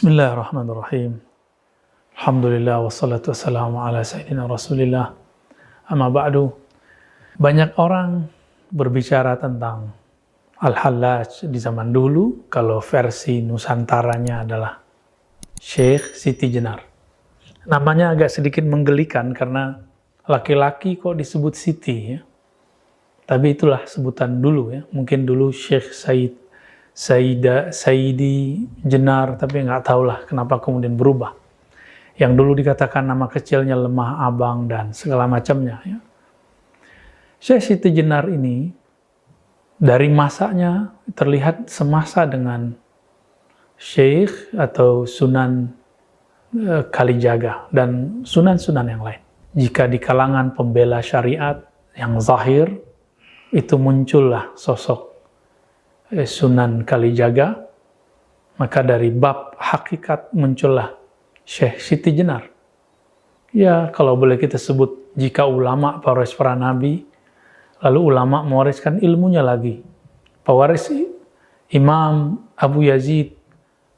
Bismillahirrahmanirrahim. Alhamdulillah wassalatu wassalamu ala sayyidina Rasulillah. Amma ba'du. Banyak orang berbicara tentang Al-Hallaj di zaman dulu, kalau versi Nusantaranya adalah Syekh Siti Jenar. Namanya agak sedikit menggelikan karena laki-laki kok disebut Siti ya. Tapi itulah sebutan dulu ya. Mungkin dulu Syekh Saidi Jenar, tapi nggak tahulah kenapa kemudian berubah. Yang dulu dikatakan nama kecilnya Lemah Abang dan segala macamnya. Ya. Syekh Siti Jenar ini dari masanya terlihat semasa dengan Syekh atau Sunan Kalijaga dan sunan-sunan yang lain. Jika di kalangan pembela syariat yang zahir, itu muncullah sosok Sunan Kalijaga, maka dari bab hakikat muncullah Syekh Siti Jenar. Ya, kalau boleh kita sebut, jika ulama pewaris para nabi, lalu ulama mewariskan ilmunya lagi. Pewaris Imam Abu Yazid,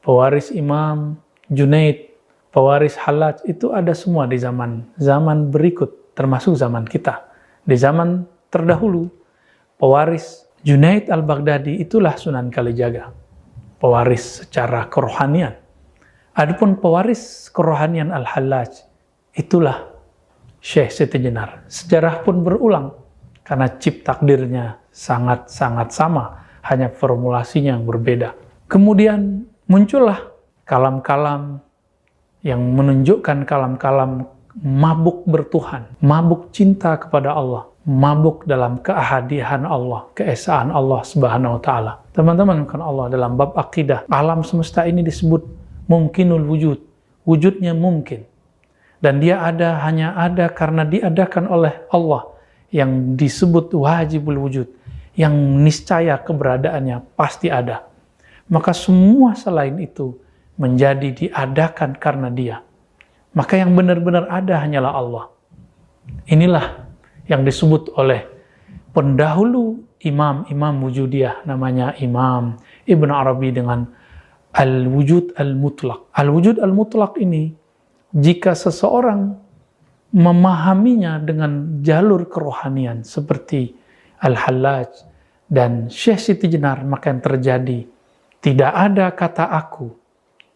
pewaris Imam Junaid, pewaris Hallaj, itu ada semua di zaman berikut, termasuk zaman kita. Di zaman terdahulu, pewaris Junaid al-Baghdadi itulah Sunan Kalijaga, pewaris secara kerohanian. Adapun pewaris kerohanian Al-Hallaj, itulah Syekh Siti Jenar. Sejarah pun berulang, karena cip takdirnya sangat-sangat sama, hanya formulasinya yang berbeda. Kemudian muncullah kalam-kalam yang menunjukkan kalam-kalam mabuk bertuhan, mabuk cinta kepada Allah, mabuk dalam keahadian Allah, keesaan Allah Subhanahu wa taala. Teman-teman, kan Allah dalam bab akidah, alam semesta ini disebut mungkinul wujud. Wujudnya mungkin. Dan dia hanya ada karena diadakan oleh Allah, yang disebut wajibul wujud, yang niscaya keberadaannya pasti ada. Maka semua selain itu menjadi diadakan karena dia. Maka yang benar-benar ada hanyalah Allah. Inilah yang disebut oleh pendahulu imam Wujudiyah, namanya Imam Ibn Arabi dengan Al-Wujud Al-Mutlaq. Al-Wujud Al-Mutlaq ini, jika seseorang memahaminya dengan jalur kerohanian seperti Al-Hallaj dan Syekh Siti Jenar, maka yang terjadi, tidak ada kata aku,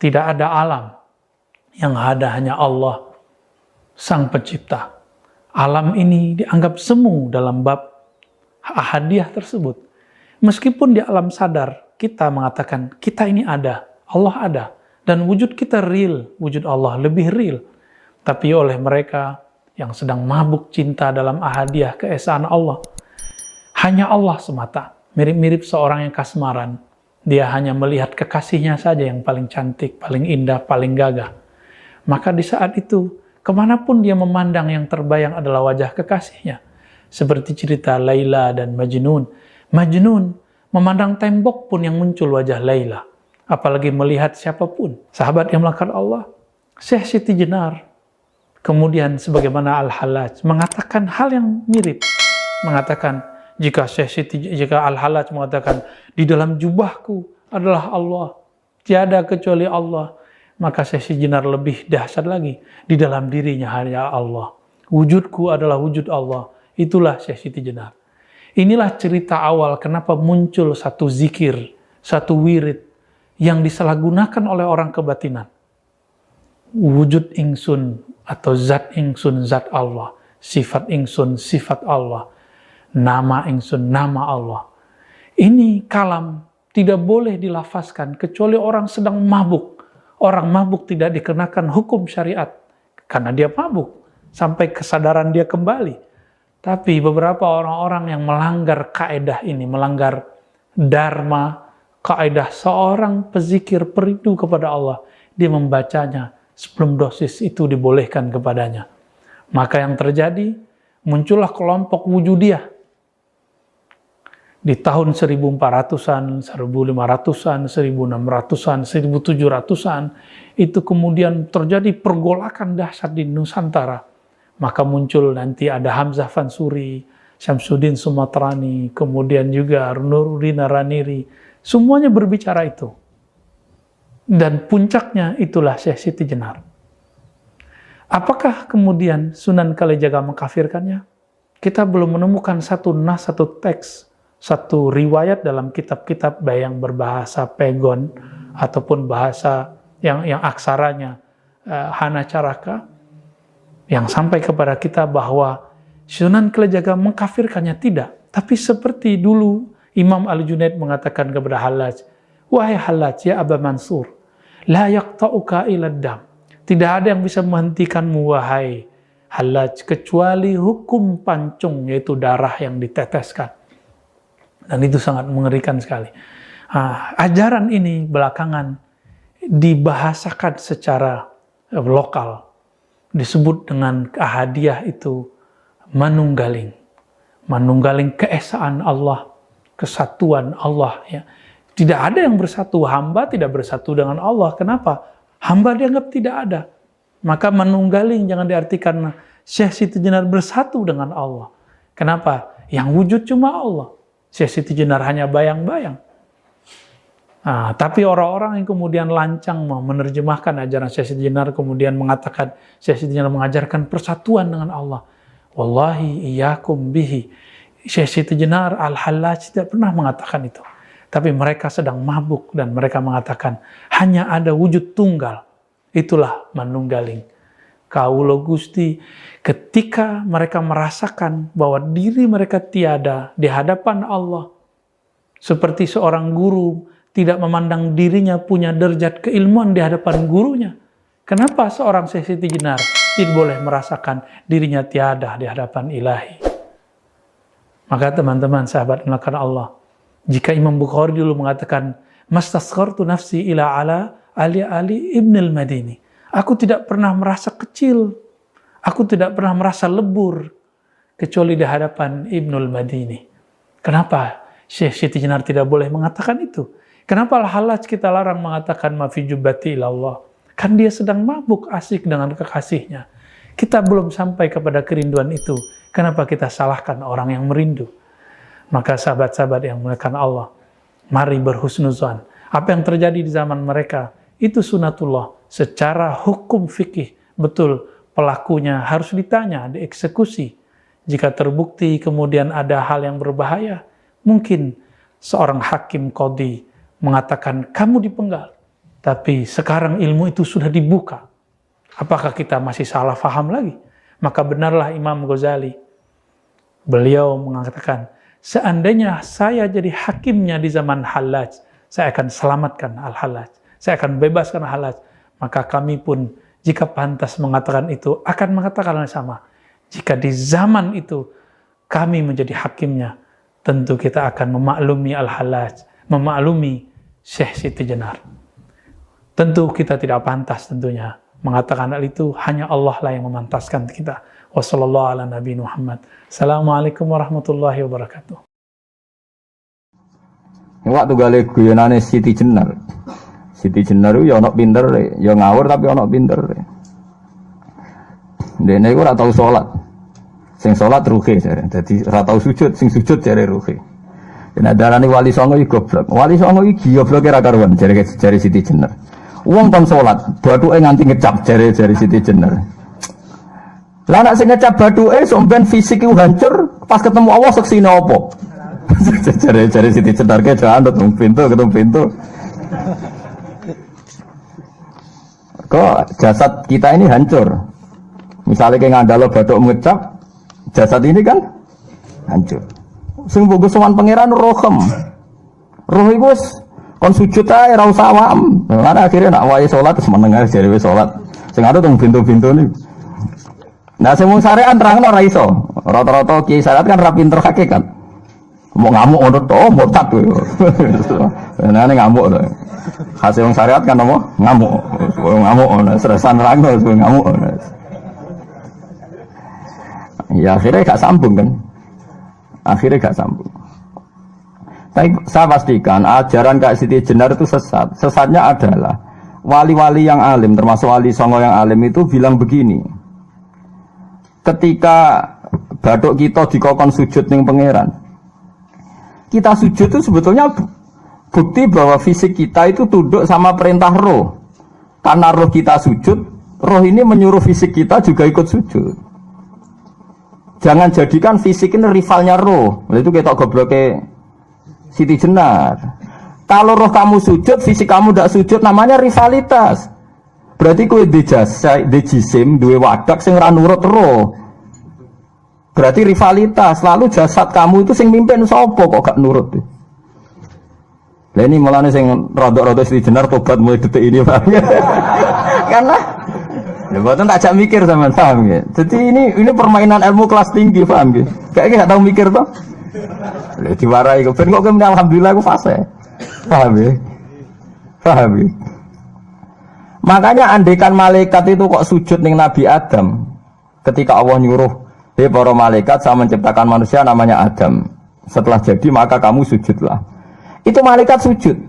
tidak ada alam, yang ada hanya Allah, Sang Pencipta. Alam ini dianggap semu dalam bab ahadiyah tersebut. Meskipun di alam sadar, kita mengatakan, kita ini ada, Allah ada. Dan wujud kita real, wujud Allah lebih real. Tapi oleh mereka yang sedang mabuk cinta dalam ahadiyah keesaan Allah, hanya Allah semata. Mirip-mirip seorang yang kasmaran. Dia hanya melihat kekasihnya saja yang paling cantik, paling indah, paling gagah. Maka di saat itu, kemanapun dia memandang, yang terbayang adalah wajah kekasihnya. Seperti cerita Laila dan Majnun. Majnun memandang tembok pun yang muncul wajah Laila. Apalagi melihat siapapun. Sahabat yang melakukan Allah, Syekh Siti Jenar, kemudian sebagaimana Al-Hallaj, mengatakan hal yang mirip. Mengatakan, jika Al-Hallaj mengatakan, di dalam jubahku adalah Allah, tiada kecuali Allah, maka Syekh Siti Jenar lebih dahsyat lagi. Di dalam dirinya hanya Allah. Wujudku adalah wujud Allah. Itulah Syekh Siti Jenar. Inilah cerita awal kenapa muncul satu zikir, satu wirid yang disalahgunakan oleh orang kebatinan. Wujud ingsun atau zat ingsun, zat Allah. Sifat ingsun, sifat Allah. Nama ingsun, nama Allah. Ini kalam tidak boleh dilafazkan kecuali orang sedang mabuk. Orang mabuk tidak dikenakan hukum syariat karena dia mabuk sampai kesadaran dia kembali. Tapi beberapa orang-orang yang melanggar kaedah ini, melanggar dharma, kaedah seorang pezikir perindu kepada Allah, dia membacanya sebelum dosis itu dibolehkan kepadanya. Maka yang terjadi, muncullah kelompok Wujudiyah. Di tahun 1400-an, 1500-an, 1600-an, 1700-an, itu kemudian terjadi pergolakan dahsyat di Nusantara. Maka muncul nanti ada Hamzah Fansuri, Syamsuddin Sumatrani, kemudian juga Nuruddin Raniri. Semuanya berbicara itu. Dan puncaknya itulah Syekh Siti Jenar. Apakah kemudian Sunan Kalijaga mengkafirkannya? Kita belum menemukan satu nas, satu teks, satu riwayat dalam kitab-kitab baik yang berbahasa Pegon ataupun bahasa yang aksaranya Hana Caraka yang sampai kepada kita bahwa Sunan Kalijaga mengkafirkannya. Tidak. Tapi seperti dulu Imam Al-Junaid mengatakan kepada Hallaj, wahai Hallaj, ya Aba Mansur, la yaqta'uka ila dam. Tidak ada yang bisa menghentikanmu, wahai Hallaj, kecuali hukum pancung, yaitu darah yang diteteskan. Dan itu sangat mengerikan sekali. Ajaran ini belakangan dibahasakan secara lokal. Disebut dengan Ahadiyah itu manunggaling. Manunggaling keesaan Allah, kesatuan Allah. Ya. Tidak ada yang bersatu, hamba tidak bersatu dengan Allah. Kenapa? Hamba dianggap tidak ada. Maka manunggaling jangan diartikan Syekh Siti Jenar bersatu dengan Allah. Kenapa? Yang wujud cuma Allah. Syekh Siti Jenar hanya bayang-bayang. Tapi orang-orang yang kemudian lancang menerjemahkan ajaran Syekh Siti Jenar, kemudian mengatakan Syekh Siti Jenar mengajarkan persatuan dengan Allah. Wallahi iyyakum bihi. Syekh Siti Jenar Al-Hallaj tidak pernah mengatakan itu. Tapi mereka sedang mabuk dan mereka mengatakan hanya ada wujud tunggal. Itulah manunggaling. Kaulo Gusti, ketika mereka merasakan bahwa diri mereka tiada di hadapan Allah, seperti seorang guru tidak memandang dirinya punya derajat keilmuan di hadapan gurunya. Kenapa seorang Syekh Siti Jenar tidak boleh merasakan dirinya tiada di hadapan Ilahi? Maka teman-teman sahabat melakukan Allah, jika Imam Bukhari dulu mengatakan, mastasghartu nafsi ila ala Ali ibn al-Madini. Aku tidak pernah merasa kecil. Aku tidak pernah merasa lebur. Kecuali di hadapan Ibnul Madini. Kenapa Syekh Siti Jenar tidak boleh mengatakan itu? Kenapa Al-Hallaj kita larang mengatakan ma fi jubbati ilallah? Kan dia sedang mabuk asik dengan kekasihnya. Kita belum sampai kepada kerinduan itu. Kenapa kita salahkan orang yang merindu? Maka sahabat-sahabat yang memuliakan Allah, mari berhusnuzan. Apa yang terjadi di zaman mereka, itu sunatullah. Secara hukum fikih, betul pelakunya harus ditanya, dieksekusi. Jika terbukti kemudian ada hal yang berbahaya, mungkin seorang hakim qadhi mengatakan, kamu dipenggal. Tapi sekarang ilmu itu sudah dibuka. Apakah kita masih salah faham lagi? Maka benarlah Imam Ghazali. Beliau mengatakan, seandainya saya jadi hakimnya di zaman Hallaj, saya akan selamatkan Al-Hallaj. Saya akan bebaskan Al-Hallaj. Maka kami pun, jika pantas mengatakan itu, akan mengatakan yang sama. Jika di zaman itu, kami menjadi hakimnya, tentu kita akan memaklumi Al-Hallaj, memaklumi Syekh Siti Jenar. Tentu kita tidak pantas tentunya mengatakan hal itu, hanya Allah lah yang memantaskan kita. Wassallallahu ala Nabi Muhammad. Assalamualaikum warahmatullahi wabarakatuh. Waktu gale guyonane Siti Jenar. Siti Jenar ya ana pinter, ya ngawur tapi ana pinter. Dene iku ora tau salat. Sing salat ruhe jare. Dadi ora tau sujud, sing sujud jare ruhe. Yen darane Wali Songo iki goblok. Wali Songo iki gobloke ra karuan jare Siti Jenar. Wong kon salat, bathuke nganti ngecap jare Siti Jenar. Lah nek sing ngecap bathuke sampean fisik iku hancur, pas ketemu Allah seksine apa? Jare Siti Jenar ke jangan ketemu pintu. Kok jasad kita ini hancur? Misalnya kayak ngandalo bathuk ngecap, jasad ini kan hancur. Sing mbok sowan pangeran rohem. Roh iku wis kon sujud ae ora usah awam. Lah akhire nak wae salat terus meneng ae jare wis salat. Sing ada teng pintu-pintu niku. Nah sing mung syariat terangno ora iso. Rata-rata kiai syariat kan ra pinter hakikat. Mau ngamuk ngono to, murtad kowe. Nah ngamuk to. Hasil wong syariat kan apa? Ngamuk ngono, stresan rangno ngamuk ngono. Ya akhirnya gak sambung kan. Tapi saya pastikan ajaran Kak Siti Jenar itu sesat. Sesatnya adalah wali-wali yang alim, termasuk Wali Songo yang alim itu bilang begini. Ketika bathuk kita dikokon sujud ning pangeran, kita sujud itu sebetulnya bukti bahwa fisik kita itu tunduk sama perintah roh. Karena roh kita sujud, roh ini menyuruh fisik kita juga ikut sujud. Jangan jadikan fisik ini rivalnya roh. Itu kita gobloknya Siti Jenar. Kalau roh kamu sujud, fisik kamu tidak sujud, namanya rivalitas. Berarti kowe de jisim duwe wadak sing ora nurut roh. Berarti rivalitas. Lalu jasad kamu itu sing mimpin sapa kok gak nurut. Lah ini mulane sing rada-rada Siti Jenar tobat mulai detik ini, paham ya? Karena ya mboten tak jak mikir sampean, paham ya. Jadi ini permainan ilmu kelas tinggi, paham ya. Kayaknya gak tahu mikir toh. Lah diwarai kok ben kok alhamdulillah aku fase. Paham ya? Paham ya? Makanya andekan malaikat itu kok sujud ning Nabi Adam ketika Allah nyuruh, "Hei para malaikat, saya menciptakan manusia namanya Adam. Setelah jadi maka kamu sujudlah." Itu malaikat sujud.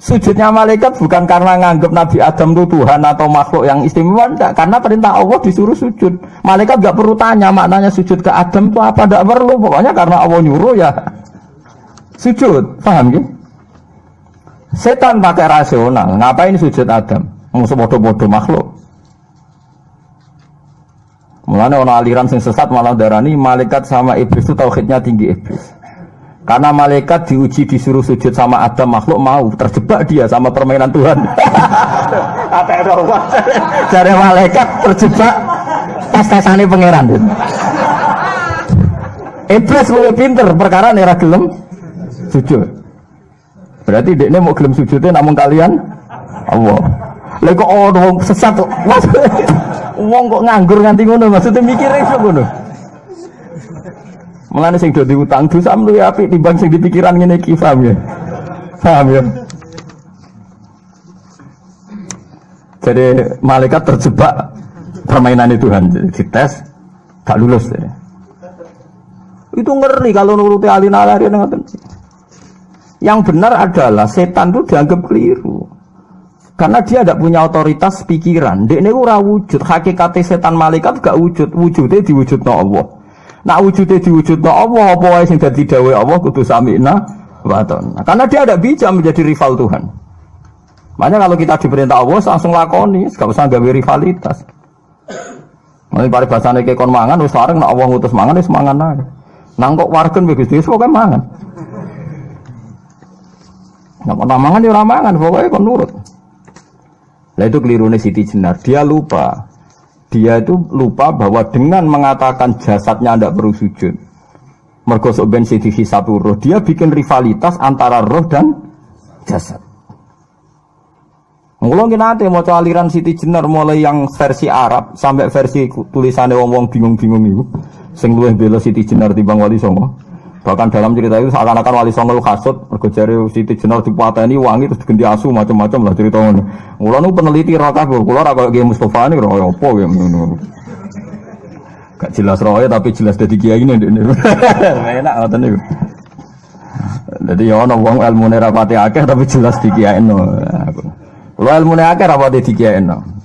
Sujudnya malaikat bukan karena nganggap Nabi Adam itu Tuhan atau makhluk yang istimewa, enggak, karena perintah Allah disuruh sujud. Malaikat enggak perlu tanya maknanya sujud ke Adam itu apa, enggak perlu, pokoknya karena Allah nyuruh ya sujud, paham ya? Setan pakai rasional, ngapain sujud Adam? Musuh bodoh-bodoh makhluk. Mulanya orang aliran sing sesat malah darani malaikat sama iblis itu tauhidnya tinggi iblis. Karena malaikat diuji disuruh sujud sama Adam, makhluk mau, terjebak dia sama permainan Tuhan. Cari malaikat terjebak tes-tesane pangeran. Iblis mulai pinter perkara nera gelem sujud. Berarti dekne mau gelem sujudnya namun kalian Allah. Lha kok ono sesat kok. Wong kok nganggur nganti ngono, maksudnya mikire iso ngono. Mulane sing do diutang dosa luwih apik timbang sing dipikiran ngene iki, paham ya? Paham ya? Jadi malaikat terjebak permainan Tuhan, jadi dites gak lulus ya. Itu ngeri kalau nuruti alin-alin ngoten. Yang benar adalah setan itu dianggap keliru. Karena dia tidak punya otoritas pikiran. Dekne ora wujud, hakikate setan malaikat gak wujud, wujudnya diwujudno Allah. Nak wujudnya diwujudno Allah, apa wae sing dadi dawuh Allah kudu sami'na wa ata'na. Karena dia tidak bisa menjadi rival Tuhan. Makanya kalau kita diperintah Allah langsung lakoni, gak usah gawe rivalitas. Mulai paribasane ke kon mangan wis sareng nek Allah ngutus mangan wis mangan ae. Nang kok wargen wis wis pokoke mangan. Nek kon mangan ya ora mangan, pokoke kon nurut. Lah itu kelirune Siti Jenar, dia lupa. Dia itu lupa bahwa dengan mengatakan jasadnya tidak perlu sujud, mergo sok ben sing dihisab roh, dia bikin rivalitas antara roh dan jasad. Ngulung nate maca aliran Siti Jenar mulai yang versi Arab sampai versi tulisannya wong-wong bingung-bingung itu, sing luwih bela Siti Jenar timbang Wali Songo. Bahkan dalam cerita itu seakan-akan Wali Songo kasut mergo jare Siti Jenar dipateni wangi terus diganti asu macam-macam lah cerita ngono. Mula nu peneliti ra kabeh, kula ra kaya Kiai Mustofa niku ora apa ya ngono. Gak jelas roe tapi jelas dadi kiai ini ndekne. Enak ngoten niku. Dadi ya ana wong ilmune ra pati akeh tapi jelas dikiyaino. Kula ilmune akeh ra pati dikiyaino.